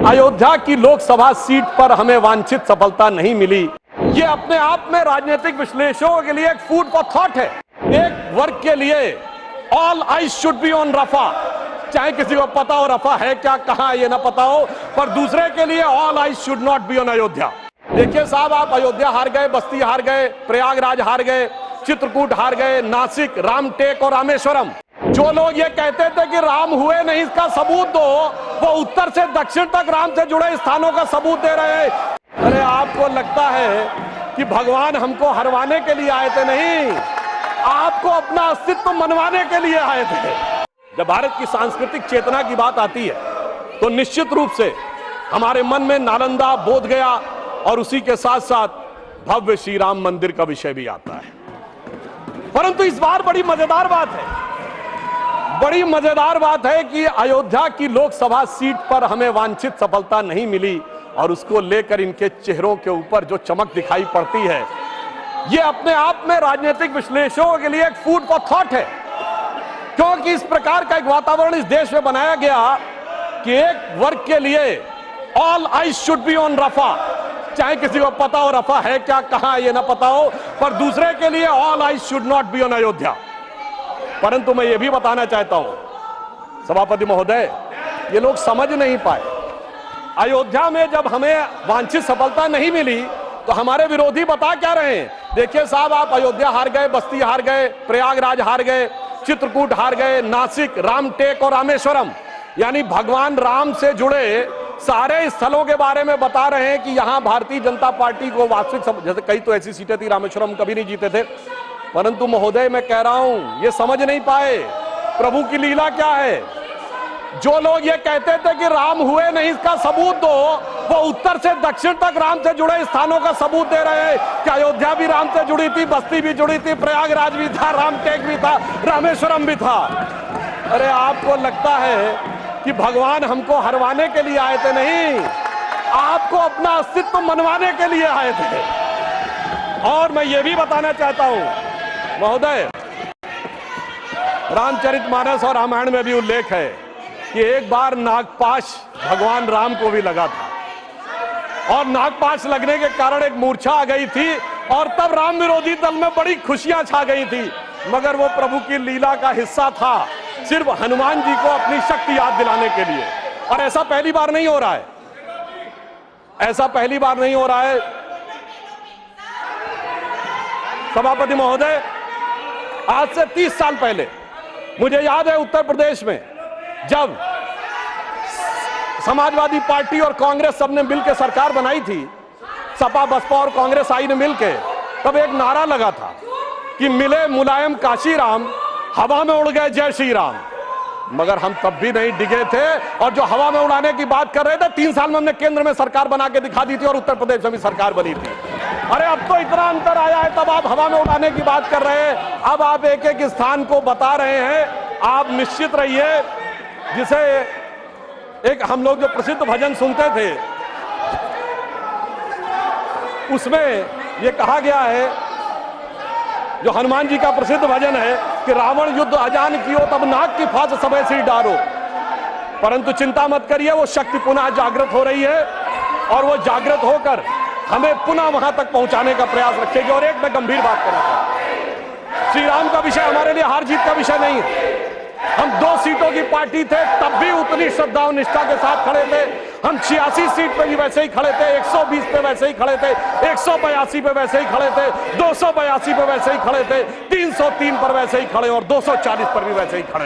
अयोध्या की लोकसभा सीट पर हमें वांछित सफलता नहीं मिली। ये अपने आप में राजनीतिक विश्लेषकों के लिए एक फूड फॉर थॉट है। एक वर्ग के लिए all eyes should be on Rafah, चाहे किसी को पता हो रफा है क्या, कहां ये ना पता हो, पर दूसरे के लिए all eyes should not be on Ayodhya. देखिए साहब, आप अयोध्या हार गए, बस्ती हार गए, प्रयागराज हार गए, चित्रकूट हार गए, नासिक, रामटेक और रामेश्वरम। जो लोग ये कहते थे कि राम हुए नहीं, इसका सबूत दो, वो उत्तर से दक्षिण तक राम से जुड़े स्थानों का सबूत दे रहे हैं। अरे आपको लगता है कि भगवान हमको हरवाने के लिए आए थे? नहीं, आपको अपना अस्तित्व मनवाने के लिए आए थे। जब भारत की सांस्कृतिक चेतना की बात आती है तो निश्चित रूप से हमारे मन में नालंदा, बोधगया और उसी के साथ साथ भव्य श्री राम मंदिर का विषय भी आता है। परंतु इस बार बड़ी मजेदार बात है कि अयोध्या की लोकसभा सीट पर हमें वांछित सफलता नहीं मिली और उसको लेकर इनके चेहरों के ऊपर जो चमक दिखाई पड़ती है, ये अपने आप में राजनीतिक विश्लेषकों के लिए एक फूड फॉर थॉट है। क्योंकि इस प्रकार का एक वातावरण इस देश में बनाया गया कि एक वर्ग के लिए all eyes should be on Rafah, चाहे किसी को पता हो रफा है क्या, कहां ये ना पता हो, पर दूसरे के लिए all eyes should not be on Ayodhya. परंतु मैं ये भी बताना चाहता हूं सभापति महोदय, ये लोग समझ नहीं पाए। अयोध्या में जब हमें वांछित सफलता नहीं मिली तो हमारे विरोधी बता क्या रहे हैं? देखिए साहब, आप अयोध्या हार गए, बस्ती हार गए, प्रयागराज हार गए, चित्रकूट हार गए, नासिक, रामटेक और रामेश्वरम, यानी भगवान राम से जुड़े सारे स्थलों के बारे में बता रहे हैं कि यहां भारतीय जनता पार्टी को वास्तविक, जैसे कई तो ऐसी सीटें थी, रामेश्वरम कभी नहीं जीते थे। परंतु महोदय मैं कह रहा हूं, ये समझ नहीं पाए प्रभु की लीला क्या है। जो लोग ये कहते थे कि राम हुए नहीं, इसका सबूत दो, वो उत्तर से दक्षिण तक राम से जुड़े स्थानों का सबूत दे रहे हैं कि अयोध्या भी राम से जुड़ी थी, बस्ती भी जुड़ी थी, प्रयागराज भी था, रामटेक भी था, रामेश्वरम भी था। अरे आपको लगता है कि भगवान हमको हरवाने के लिए आए थे? नहीं, आपको अपना अस्तित्व मनवाने के लिए आए थे। और मैं ये भी बताना चाहता हूं महोदय, रामचरितमानस और रामायण में भी उल्लेख है कि एक बार नागपाश भगवान राम को भी लगा था और नागपाश लगने के कारण एक मूर्छा आ गई थी और तब राम विरोधी दल में बड़ी खुशियां छा गई थी। मगर वो प्रभु की लीला का हिस्सा था, सिर्फ हनुमान जी को अपनी शक्ति याद दिलाने के लिए। और ऐसा पहली बार नहीं हो रहा है, ऐसा पहली बार नहीं हो रहा है सभापति महोदय। आज से 30 साल पहले मुझे याद है, उत्तर प्रदेश में जब समाजवादी पार्टी और कांग्रेस सबने मिलकर सरकार बनाई थी, सपा बसपा और कांग्रेस आई ने मिलकर, तब एक नारा लगा था कि मिले मुलायम काशी राम, हवा में उड़ गए जय श्री राम। मगर हम तब भी नहीं डिगे थे और जो हवा में उड़ाने की बात कर रहे थे, 3 साल में हमने केंद्र में सरकार बना के दिखा दी थी और उत्तर प्रदेश में भी सरकार बनी थी। अरे अब तो इतना अंतर आया है, तब आप हवा में उड़ाने की बात कर रहे हैं, अब आप एक एक स्थान को बता रहे हैं। आप निश्चित रहिए, जिसे एक हम लोग जो प्रसिद्ध भजन सुनते थे उसमें यह कहा गया है, जो हनुमान जी का प्रसिद्ध भजन है कि रावण युद्ध अजान कियो तब नाग की फांस सबे सिर डारो। परंतु चिंता मत करिए, वो शक्ति पुनः जागृत हो रही है और वो जागृत होकर हमें पुनः वहां तक पहुंचाने का प्रयास रखेगी। और एक मैं गंभीर बात करना चाहता हूं, श्री राम का विषय हमारे लिए हार जीत का विषय नहीं है। हम 2 सीटों की पार्टी थे, तब भी उतनी श्रद्धा और निष्ठा के साथ खड़े थे। हम 86 सीट पे भी वैसे ही खड़े थे, 120 पे वैसे ही खड़े थे, 182 पे वैसे ही खड़े थे, 282 पे वैसे ही खड़े थे, 303 पर वैसे ही खड़े और 240 पर भी वैसे ही खड़े।